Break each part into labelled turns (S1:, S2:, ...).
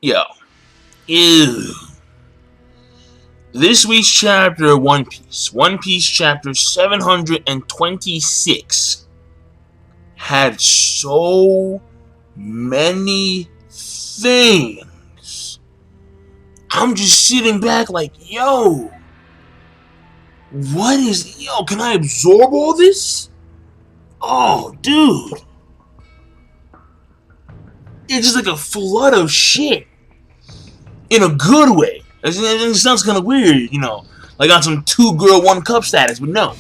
S1: Yo, ew. This week's chapter of One Piece, One Piece chapter 726, had so many things. I'm just sitting back like, yo, can I absorb all this? Oh, dude. It's just like a flood of shit. In a good way. It sounds kind of weird, like on some 2-girl 1-cup status, but no.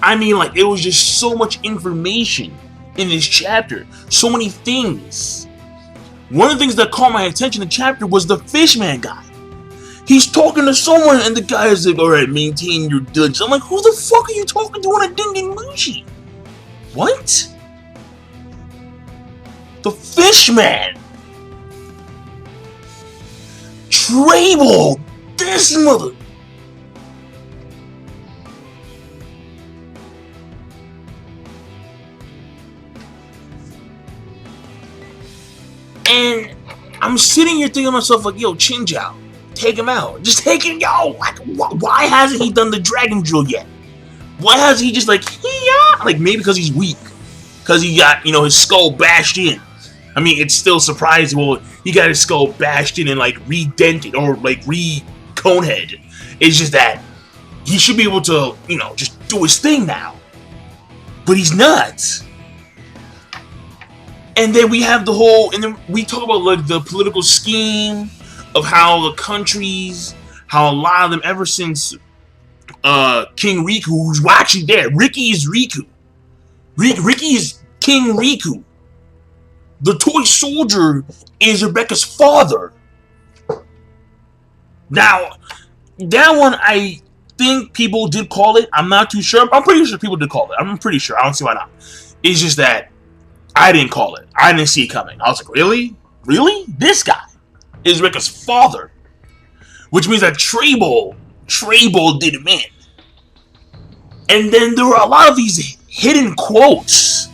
S1: I mean, like, it was just so much information in this chapter. So many things. One of the things that caught my attention in the chapter was the fishman guy. He's talking to someone, and the guy is like, alright, maintain your diligence. I'm like, who the fuck are you talking to on a Dingin Mushi? What? The fishman! Tréboll! This mother... And I'm sitting here thinking to myself like, yo, Chinjao, take him out. Just take him, yo! Like, why hasn't he done the dragon drill yet? Why hasn't he just like, yeah? Like, maybe because he's weak. Because he got, his skull bashed in. I mean, it's still surprising. Well, he got his skull bashed in and, like, redented or, like, re-conehead. It's just that he should be able to, just do his thing now. But he's not. And then we have the whole, and then we talk about, like, the political scheme of how the countries, how a lot of them, ever since King Riku, who's actually there. Ricky is Riku. Ricky is King Riku. The toy soldier is Rebecca's father. Now, that one I think people did call it. I'm not too sure. I'm pretty sure people did call it. I'm pretty sure. I don't see why not. It's just that I didn't call it. I didn't see it coming. I was like, really? Really? This guy is Rebecca's father. Which means that Trebol did him in. And then there were a lot of these hidden quotes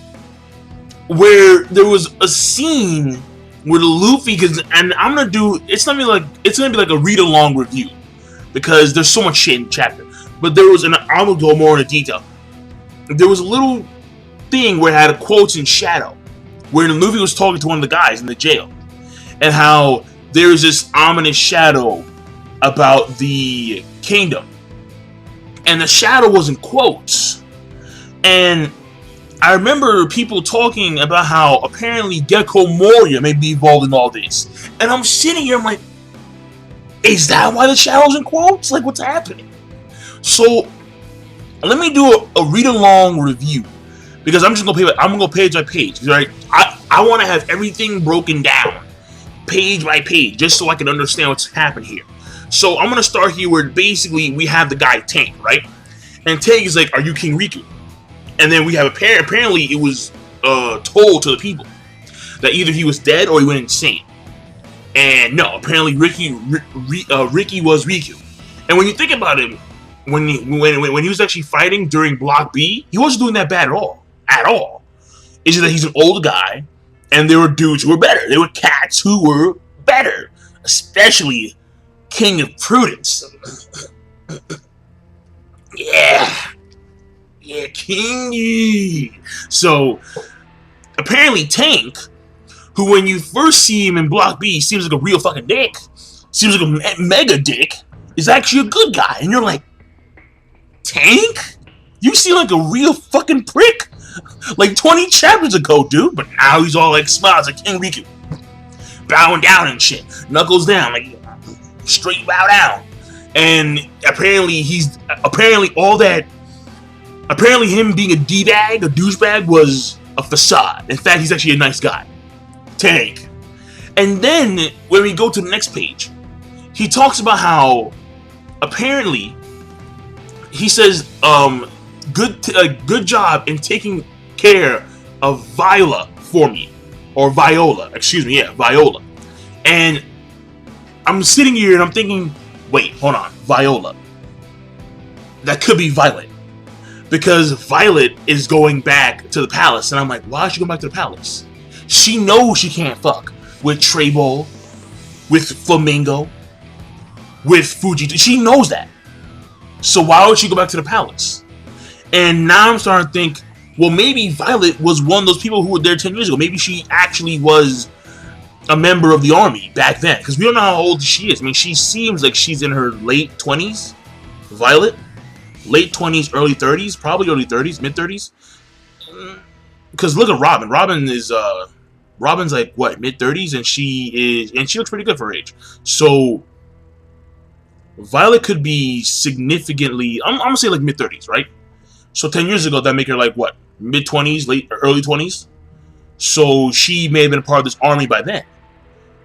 S1: where there was a scene where Luffy, and I'm gonna do, it's gonna be like a read-along review because there's so much shit in the chapter. But there was, and I will go more into detail. There was a little thing where it had quotes in shadow, where Luffy was talking to one of the guys in the jail, and how there's this ominous shadow about the kingdom, and the shadow was in quotes, and I remember people talking about how apparently Gecko Moria may be involved in all this. And I'm sitting here, I'm like, is that why the shadow's in quotes? Like, what's happening? So, let me do a read-along review. Because I'm just going to go page by page. Right? I want to have everything broken down. Page by page. Just so I can understand what's happening here. So, I'm going to start here where basically we have the guy Tank, right? And Tank is like, are you King Riku? And then we have apparently it was told to the people that either he was dead or he went insane. And no, apparently Ricky was Riku. And when you think about him, when he was actually fighting during Block B, he wasn't doing that bad at all. At all. It's just that he's an old guy, and there were dudes who were better. There were cats who were better, especially King of Prudence. Yeah. Yeah, Kingy. So, apparently Tank, who when you first see him in Block B seems like a real fucking dick, seems like a mega dick, is actually a good guy. And you're like, Tank? You seem like a real fucking prick. Like 20 chapters ago, dude. But now he's all like smiles like King Riku. Bowing down and shit. Knuckles down, like straight bow down. And apparently Apparently him being a D-bag, a douchebag, was a facade. In fact, he's actually a nice guy. Tank. And then, when we go to the next page, he talks about how, apparently, he says, good job in taking care of Viola for me. Or Viola, excuse me, yeah, Viola. And I'm sitting here and I'm thinking, wait, hold on, Viola. That could be Violet. Because Violet is going back to the palace. And I'm like, why is she going back to the palace? She knows she can't fuck with Tréboll with Flamingo, with Fuji. She knows that. So why would she go back to the palace? And now I'm starting to think, well, maybe Violet was one of those people who were there 10 years ago. Maybe she actually was a member of the army back then. Because we don't know how old she is. I mean, she seems like she's in her late 20s. Violet? Late 20s, early 30s. Probably early 30s, mid 30s. Because look at Robin. Robin's like, what, mid 30s? And she looks pretty good for her age. So Violet could be significantly, I'm going to say like mid 30s, right? So 10 years ago, that make her like what? Mid 20s, late, early 20s? So she may have been a part of this army by then.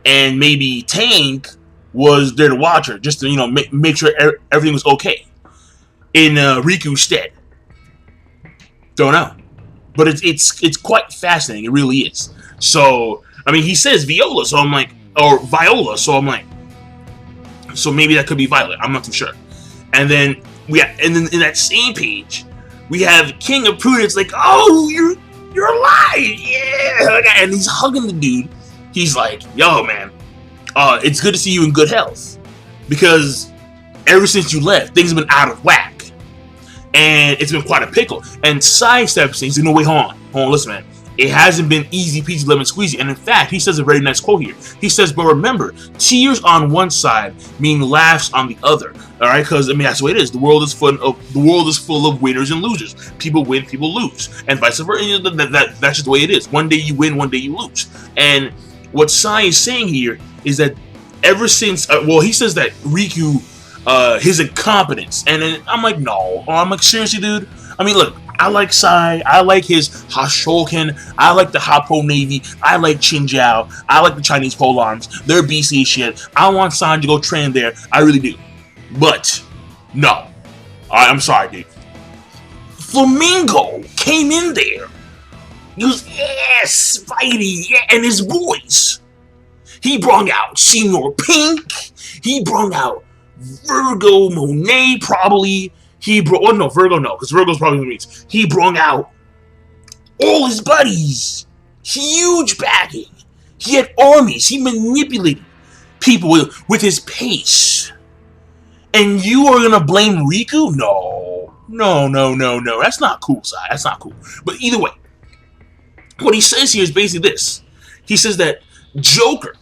S1: And maybe Tank was there to watch her, just to, you know, make sure everything was okay. In Riku's stead. Don't know. But it's quite fascinating. It really is. So, I mean, he says Viola, so I'm like, or Viola, so I'm like, so maybe that could be Violet. I'm not too sure. And then and then in that same page, we have King of Prudence like, oh, you're alive, yeah, and he's hugging the dude. He's like, yo, man, it's good to see you in good health, because ever since you left, things have been out of whack, and it's been quite a pickle. And Sidesteps things, no way, hold on, listen, man. It hasn't been easy peasy lemon squeezy. And in fact, he says a very nice quote here. He says, but remember, tears on one side mean laughs on the other. All right, because I mean that's the way it is. The world is full of winners and losers. People win, people lose, and vice versa. That's just the way it is. One day you win, one day you lose. And what Sai is saying here is that ever since, well, he says that Riku, his incompetence, and then I'm like, no, I'm like, seriously, dude. I mean, look. I like Sai, I like his Hashoken, I like the Hoppo Navy, I like Qinjiao, I like the Chinese pole arms, they're BC shit. I want Sai to go train there, I really do. But, no. I'm sorry, dude. Flamingo came in there. He was, yes, Spidey, yeah, and his voice. He brought out Senior Pink, he brought out Virgo Monet, probably. He brought, oh no, Virgo no, because Virgo's probably who means. He brought out all his buddies. Huge backing. He had armies. He manipulated people with his pace. And you are going to blame Riku? No. That's not cool, Sai. That's not cool. But either way, what he says here is basically this. He says that Joker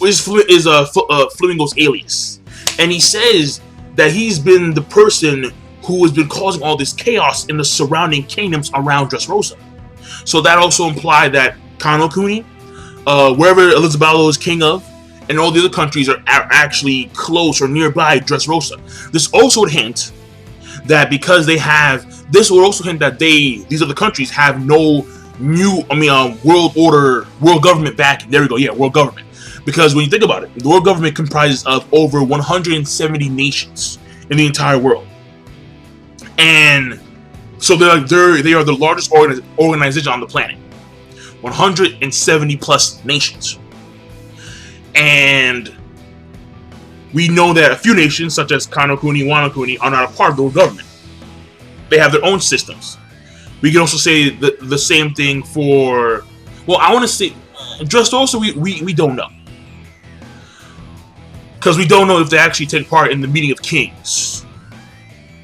S1: is Flamingo's alias. And he says that he's been the person who has been causing all this chaos in the surrounding kingdoms around Dressrosa. So that also implied that Kano Kuni, wherever Elizabeth is king of, and all the other countries are actually close or nearby Dressrosa. This also would hint that because they have, this would also hint that these other countries have no new, world order, world government backing. There we go, yeah, world government. Because when you think about it, the world government comprises of over 170 nations in the entire world. And so they are the largest organization on the planet. 170 plus nations. And we know that a few nations, such as Kano Kuni, Wano Kuni, are not a part of the world government. They have their own systems. We can also say the same thing for, well, I want to say, Dressrosa, we don't know. Because we don't know if they actually take part in the meeting of kings.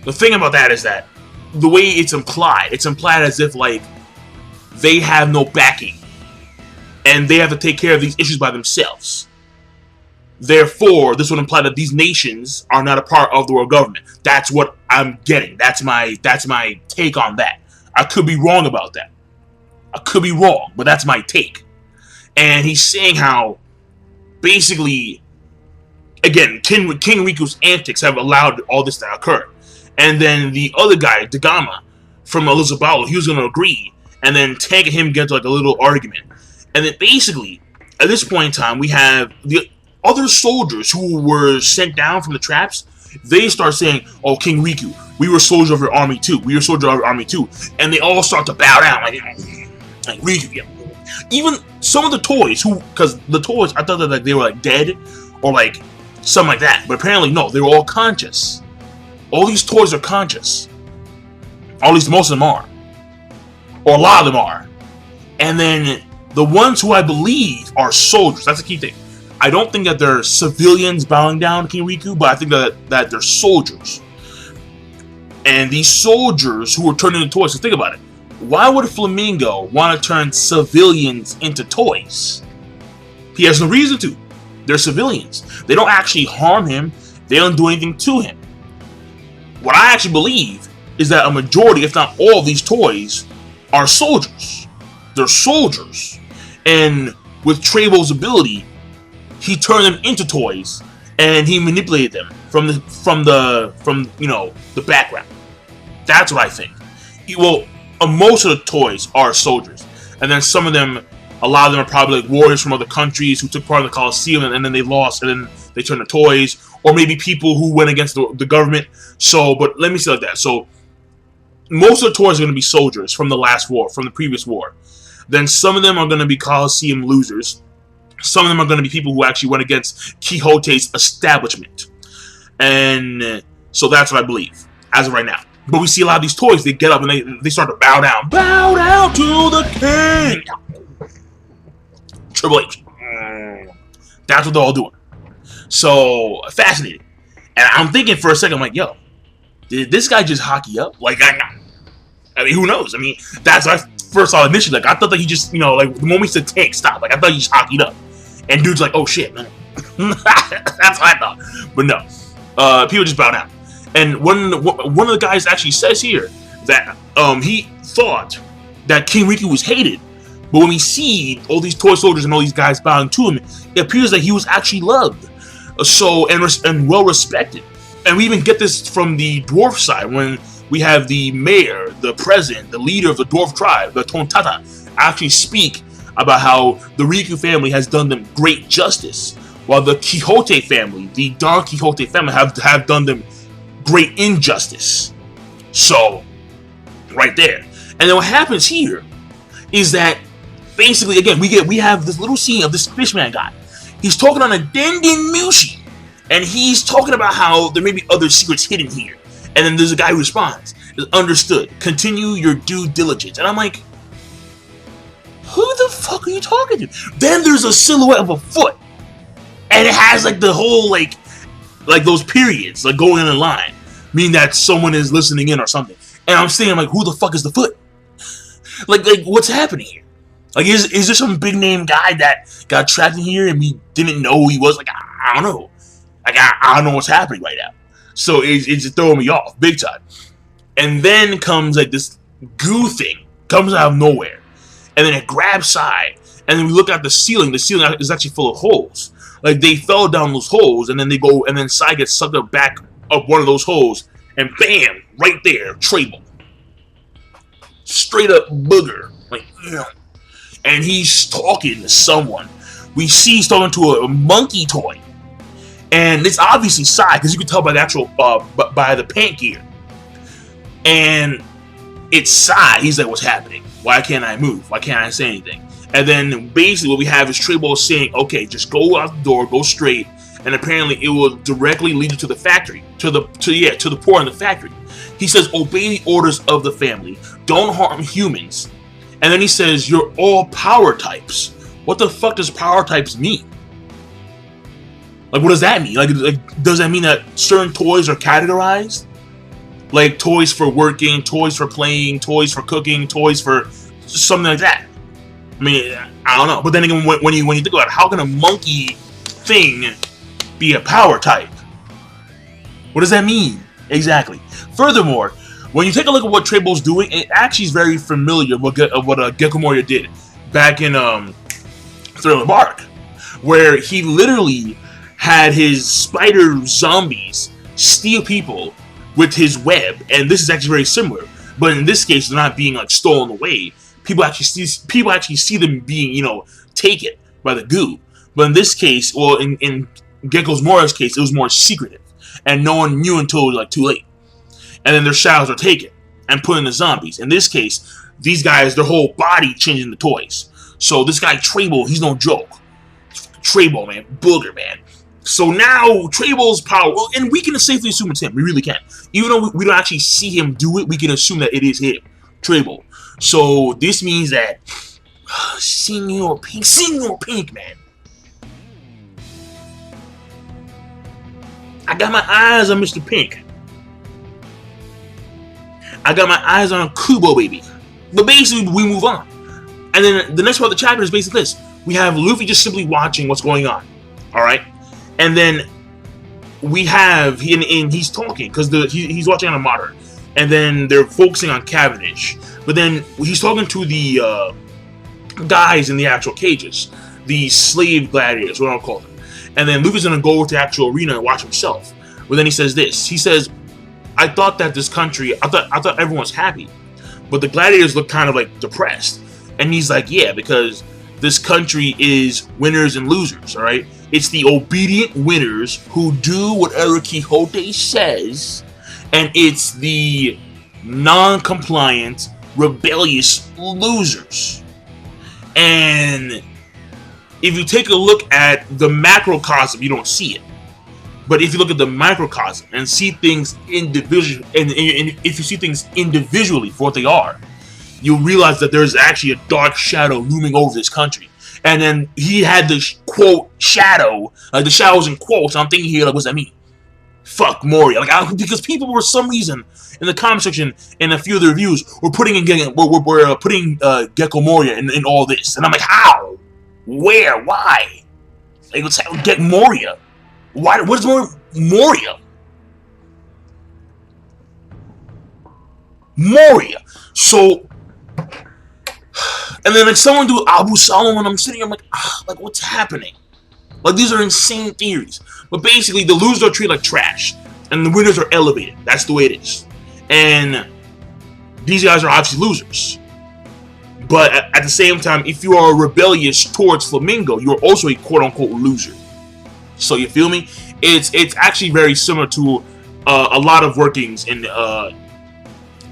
S1: The thing about that is that the way it's implied as if like they have no backing and they have to take care of these issues by themselves. Therefore, this would imply that these nations are not a part of the world government. That's what I'm getting. That's my take on that. I could be wrong about that. I could be wrong, but that's my take. And he's saying how basically, again, King Riku's antics have allowed all this to occur. And then the other guy, Dagama, from Elizabeth, he was going to agree. And then Tank and him get into like a little argument. And then basically, at this point in time, we have the other soldiers who were sent down from the traps. They start saying, oh, King Riku, we were soldiers of your army too. We were soldiers of your army too. And they all start to bow down like Riku, yeah. Even some of the toys, because the toys, I thought that like, they were like dead or like something like that. But apparently, no, they were all conscious. All these toys are conscious. Or at least most of them are. Or a lot of them are. And then the ones who I believe are soldiers, that's the key thing. I don't think that they're civilians bowing down to King Riku, but I think that they're soldiers. And these soldiers who were turned into toys, so think about it. Why would a flamingo want to turn civilians into toys? He has no reason to. They're civilians. They don't actually harm him. They don't do anything to him. What I actually believe is that a majority, if not all of these toys, are soldiers. They're soldiers. And with Tréboll's ability, he turned them into toys and he manipulated them from the background. That's what I think. Well, most of the toys are soldiers, and then some of them, a lot of them are probably like warriors from other countries who took part in the Colosseum and then they lost and then they turned to toys, or maybe people who went against the government. So, but let me say like that. So, most of the toys are going to be soldiers from the last war, from the previous war. Then some of them are going to be Colosseum losers. Some of them are going to be people who actually went against Quixote's establishment. And so that's what I believe, as of right now. But we see a lot of these toys, they get up and they start to bow down. Bow down to the king! Triple H. That's what they're all doing. So, fascinating. And I'm thinking for a second, I'm like, yo, did this guy just hockey up? Like, I mean, who knows? I mean, that's what I first saw initially. Like, I thought that he just, like, the moment he said tank, stop. Like, I thought he just hockeyed up. And dude's like, oh shit, man. That's what I thought. But no. People just bow down. And one of the guys actually says here that he thought that King Riku was hated. But when we see all these toy soldiers and all these guys bowing to him, it appears that he was actually loved. And well respected. And we even get this from the dwarf side when we have the mayor, the president, the leader of the dwarf tribe, the Tontata, actually speak about how the Riku family has done them great justice, while the Quixote family, the Don Quixote family, have done them great injustice. So, right there. And then what happens here is that basically, again, we have this little scene of this fishman guy. He's talking on a Denden Mushi, and he's talking about how there may be other secrets hidden here. And then there's a guy who responds, understood, continue your due diligence. And I'm like, who the fuck are you talking to? Then there's a silhouette of a foot, and it has like the whole like those periods like going in a line, meaning that someone is listening in or something. And I'm saying, like, who the fuck is the foot? Like what's happening here? Like, is there some big name guy that got trapped in here and we didn't know who he was? Like, I don't know. Like, I don't know what's happening right now. So it's just throwing me off big time. And then comes like this goo thing, comes out of nowhere. And then it grabs Sai. And then we look at the ceiling. The ceiling is actually full of holes. Like, they fell down those holes, and then they go, and then Sai gets sucked up back up one of those holes, and bam, right there, Tréboll. Straight up booger. Like, and he's talking to someone. We see he's talking to a monkey toy. And it's obviously Sai, because you can tell by the actual, by the pant gear. And it's Sai. He's like, what's happening? Why can't I move? Why can't I say anything? And then basically what we have is Trebol saying, okay, just go out the door, go straight, and apparently it will directly lead you to the factory, to the poor in the factory. He says, obey the orders of the family. Don't harm humans. And then he says, you're all power types. What the fuck does power types mean? Like, what does that mean? Like, does that mean that certain toys are categorized? Like, toys for working, toys for playing, toys for cooking, toys for something like that. I mean, I don't know. But then again, when you think about it, how can a monkey thing be a power type? What does that mean? Exactly. Furthermore, when you take a look at what Tréboll's doing, it actually is very familiar with what Gecko Moria did back in Thriller Bark, where he literally had his spider zombies steal people with his web, and this is actually very similar. But in this case, they're not being like stolen away. People actually see them being, taken by the goo. But in this case, well, in Gecko Moria's case, it was more secretive, and no one knew until it was like too late. And then their shadows are taken and put in the zombies. In this case, these guys, their whole body changing the toys. So this guy Tréboll, he's no joke. Tréboll, man, booger, man. So now Tréboll's power, and we can safely assume it's him. We really can. Even though we don't actually see him do it, we can assume that it is him, Tréboll. So this means that Senor Pink, man. I got my eyes on Mr. Pink. I got my eyes on Kubo, baby. But basically, we move on. And then the next part of the chapter is basically this. We have Luffy just simply watching what's going on. Alright? And then we have, and he's talking, because he's watching on a monitor. And then they're focusing on Cavendish. But then he's talking to the guys in the actual cages. The slave gladiators, what I'll call them. And then Luffy's going to go over to the actual arena and watch himself. But then he says this. He says, I thought that this country, I thought everyone was happy. But the gladiators look kind of like depressed. And he's like, yeah, because this country is winners and losers, alright? It's the obedient winners who do whatever Quixote says. And it's the non-compliant, rebellious losers. And if you take a look at the macrocosm, you don't see it. But if you look at the microcosm and see things individually, and if you see things individually for what they are, you'll realize that there's actually a dark shadow looming over this country. And then he had the quote shadow, like the shadows in quotes. I'm thinking here, like, what does that mean? Fuck Moria, because people for some reason in the comment section and a few of the reviews were putting Gecko Moria in all this, and I'm like, how, where, why? Like, let's get Moria. Why? What is Moria? Moria. So, and then like someone do Abu Solomon, I'm sitting here, I'm like, what's happening? Like, these are insane theories. But basically, the losers are treated like trash, and the winners are elevated. That's the way it is. And these guys are obviously losers. But at the same time, if you are rebellious towards Flamingo, you are also a quote-unquote loser. So you feel me? It's actually very similar to a lot of workings in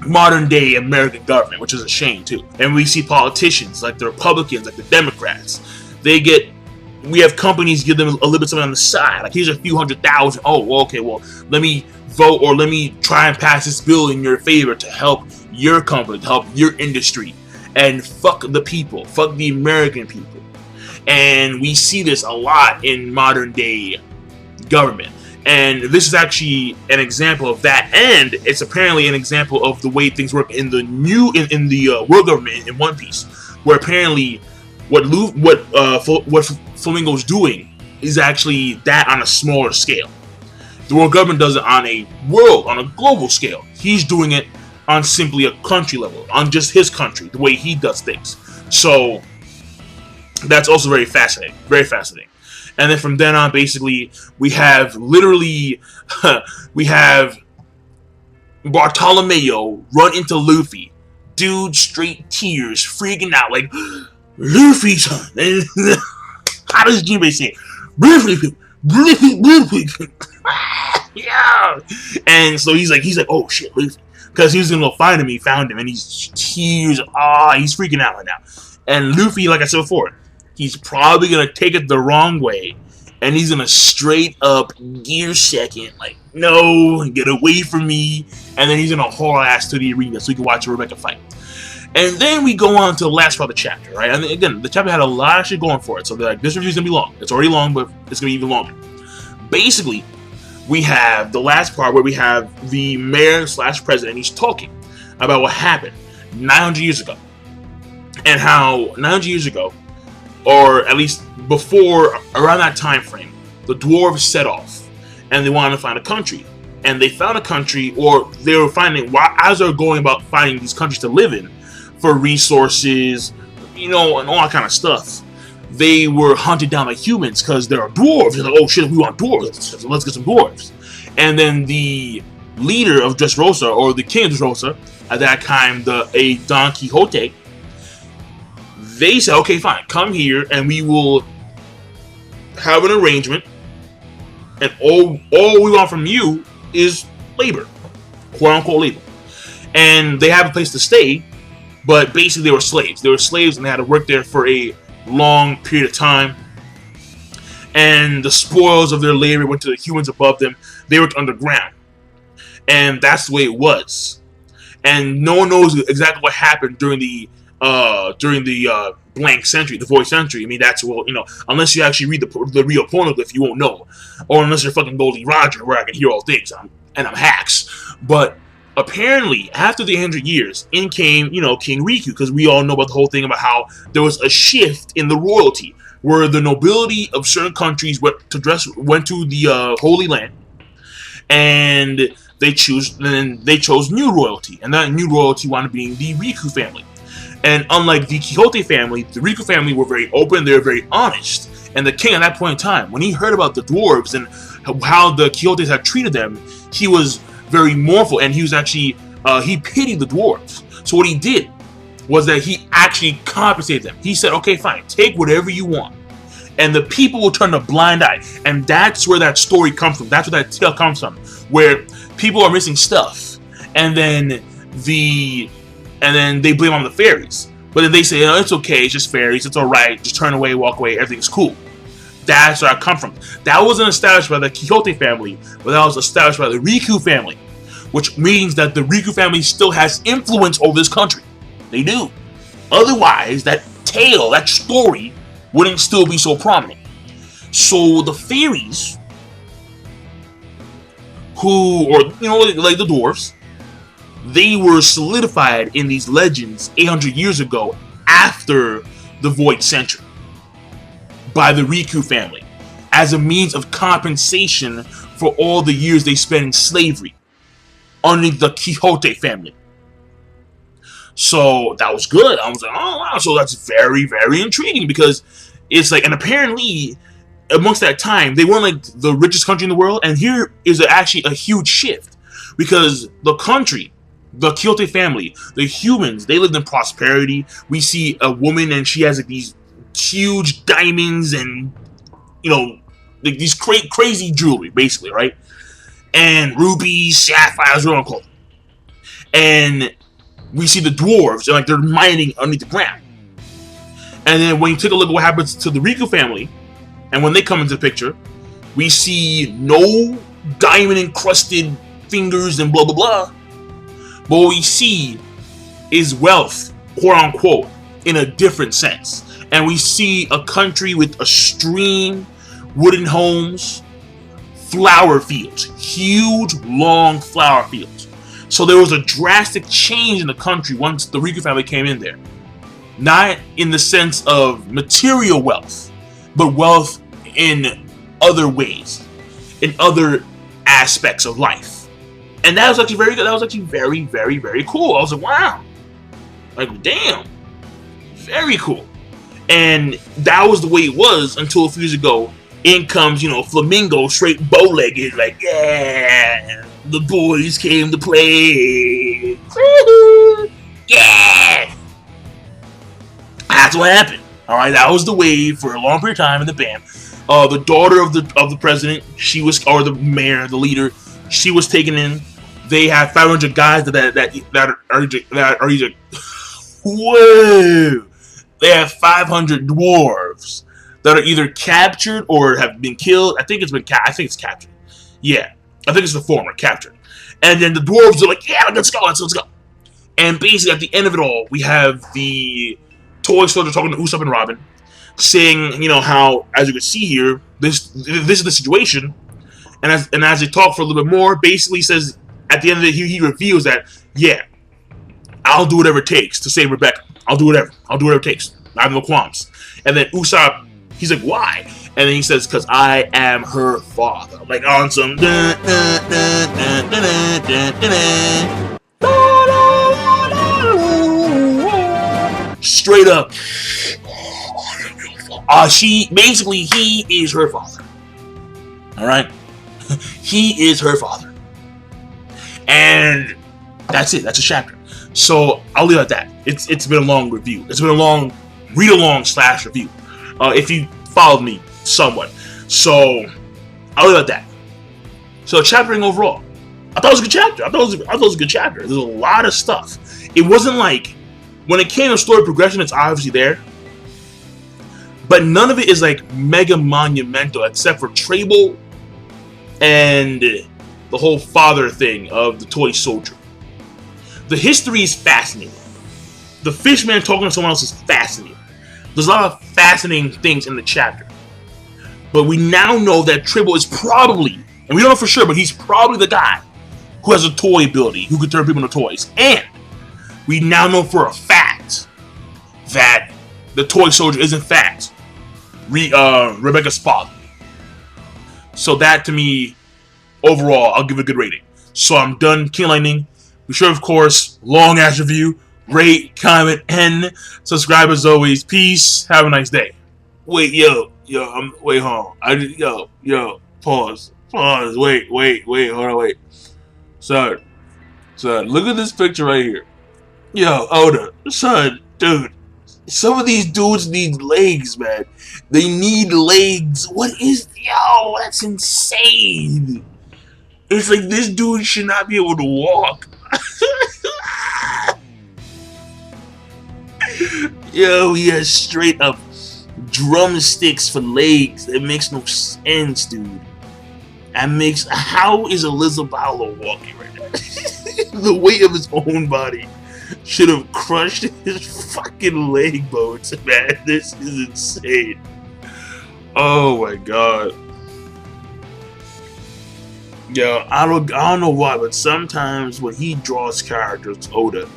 S1: modern-day American government, which is a shame too. And we see politicians like the Republicans, like the Democrats. We have companies give them a little bit something on the side. Like, here's a few $100,000. Oh, well, okay, well, let me vote or let me try and pass this bill in your favor to help your company, to help your industry. And fuck the people. Fuck the American people. And we see this a lot in modern day government. And this is actually an example of that. And it's apparently an example of the way things work in the world government in One Piece, where apparently what Flamingo's doing is actually that on a smaller scale. The world government does it on a global scale. He's doing it on simply a country level, on just his country, the way he does things. So that's also very fascinating. Very fascinating. And then from then on, basically, we have literally, we have Bartolomeo run into Luffy. Dude, straight tears, freaking out, like, Luffy, son. How does Jinbei say it? Luffy. Yeah. And so he's like, oh shit, Luffy. Because he was gonna go find him, he found him, and he's tears, he's freaking out right now. And Luffy, like I said before, he's probably gonna take it the wrong way, and he's gonna straight up gear second, like, no, get away from me, and then he's gonna haul ass to the arena so we can watch Rebecca fight. And then we go on to the last part of the chapter, right? And again, the chapter had a lot of shit going for it, so they're like, this review's gonna be long. It's already long, but it's gonna be even longer. Basically, we have the last part where we have the mayor/president. He's talking about what happened 900 years ago, and how 900 years ago, or at least before, around that time frame, the dwarves set off and they wanted to find a country. And they found a country, or they were finding, as they're going about finding these countries to live in for resources, and all that kind of stuff, they were hunted down by humans because there are dwarves. They're like, oh shit, we want dwarves. Let's get some dwarves. And then the leader of Dressrosa, or the king of Dressrosa, at that time, a Don Quixote, they said, okay, fine, come here and we will have an arrangement, and all we want from you is labor, quote-unquote labor. And they have a place to stay, but basically they were slaves. They were slaves and they had to work there for a long period of time. And the spoils of their labor went to the humans above them. They worked underground. And that's the way it was. And no one knows exactly what happened during the blank century, the void century. I mean, that's, well, unless you actually read the real poneglyph, you won't know. Or unless you're fucking Goldie Roger, where I can hear all things, and I'm hacks. But apparently, after the 100 years, in came, King Riku, because we all know about the whole thing about how there was a shift in the royalty, where the nobility of certain countries went to the Holy Land, and they chose new royalty, and that new royalty wound up being the Riku family. And unlike the Quixote family, the Riku family were very open, they were very honest. And the king at that point in time, when he heard about the dwarves and how the Quixotes had treated them, he was very mournful, and he was actually, he pitied the dwarves. So what he did was that he actually compensated them. He said, okay, fine, take whatever you want. And the people will turn a blind eye. And that's where that story comes from. That's where that tale comes from. Where people are missing stuff. And then they blame on the fairies. But then they say, it's okay, it's just fairies, it's alright, just turn away, walk away, everything's cool. That's where I come from. That wasn't established by the Quixote family, but that was established by the Riku family. Which means that the Riku family still has influence over this country. They do. Otherwise, that tale, that story, wouldn't still be so prominent. So the fairies, like the dwarves, they were solidified in these legends 800 years ago after the Void Century by the Riku family as a means of compensation for all the years they spent in slavery under the Quixote family. So that was good. I was like, oh wow, so that's very, very intriguing, because it's like, and apparently amongst that time, they weren't like the richest country in the world, and here is actually a huge shift, because the country, the Quixote family, the humans, they lived in prosperity. We see a woman and she has like these huge diamonds and, like these crazy jewelry, basically, right? And rubies, sapphires, what I'm called. And we see the dwarves, and like they're mining underneath the ground. And then when you take a look at what happens to the Riku family, and when they come into the picture, we see no diamond encrusted fingers and blah blah blah. But what we see is wealth, quote unquote, in a different sense. And we see a country with a stream, wooden homes, flower fields, huge, long flower fields. So there was a drastic change in the country once the Riku family came in there. Not in the sense of material wealth, but wealth in other ways, in other aspects of life. And that was actually very good. That was actually very, very, very cool. I was like, wow. Like, damn. Very cool. And that was the way it was until a few years ago. In comes, Flamingo, straight bow-legged, like, yeah, the boys came to play. Yeah. That's what happened. All right, that was the wave for a long period of time, and then bam. The daughter of the president, or the mayor, the leader, she was taken in. They have 500 guys that are either whoa. They have 500 dwarves that are either captured or have been killed. I think it's captured. Yeah, I think it's the former, captured. And then the dwarves are like, yeah, let's go. And basically, at the end of it all, we have the toy soldier talking to Usopp and Robin, saying, how, as you can see here, this is the situation. And as they talk for a little bit more, basically says, at the end of it, he reveals that, yeah, I'll do whatever it takes to save Rebecca. I'll do whatever it takes. I have no qualms. And then Usopp, he's like, why? And then he says, because I am her father. Like, on some straight up. He is her father. Alright? He is her father. And that's it. That's a chapter. So I'll leave it at that. It's been a long review. It's been a long read-along / review. If you followed me somewhat. So I'll leave it at that. So chaptering overall, I thought it was a good chapter. I thought it was a good chapter. There's a lot of stuff. It wasn't like, when it came to story progression, it's obviously there. But none of it is like mega monumental, except for Tréboll and the whole father thing of the toy soldier. The history is fascinating. The fishman talking to someone else is fascinating. There's a lot of fascinating things in the chapter. But we now know that Tréboll is probably, and we don't know for sure, but he's probably the guy who has a toy ability, who can turn people into toys. And we now know for a fact that the toy soldier is in fact Rebecca's father. So that, to me, overall, I'll give it a good rating. So I'm done King Lightning. Be sure, of course, long ass review. Rate, comment, and subscribe as always. Peace. Have a nice day. Wait, wait, hold on. Pause. Wait, hold on, wait. Son, look at this picture right here. Yo, Oda, son, dude. Some of these dudes need legs, man. They need legs. What is... Yo, that's insane. It's like this dude should not be able to walk. Yo, he has straight up drumsticks for legs. That makes no sense, dude. That makes... How is Elizabeth walking right now? The weight of his own body should have crushed his fucking leg bones, man. This is insane. Oh my god. Yo, I don't know why, but sometimes when he draws characters, Oda,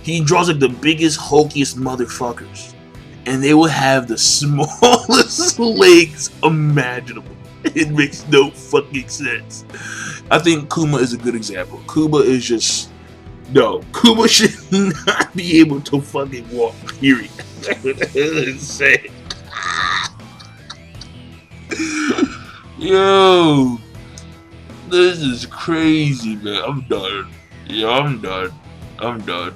S1: he draws like the biggest, hulkiest motherfuckers, and they will have the smallest legs imaginable. It makes no fucking sense. I think Kuma is a good example. Kuma is just... No, Kuma should not be able to fucking walk, period. That's insane. Yo, this is crazy, man. I'm done. Yo, I'm done.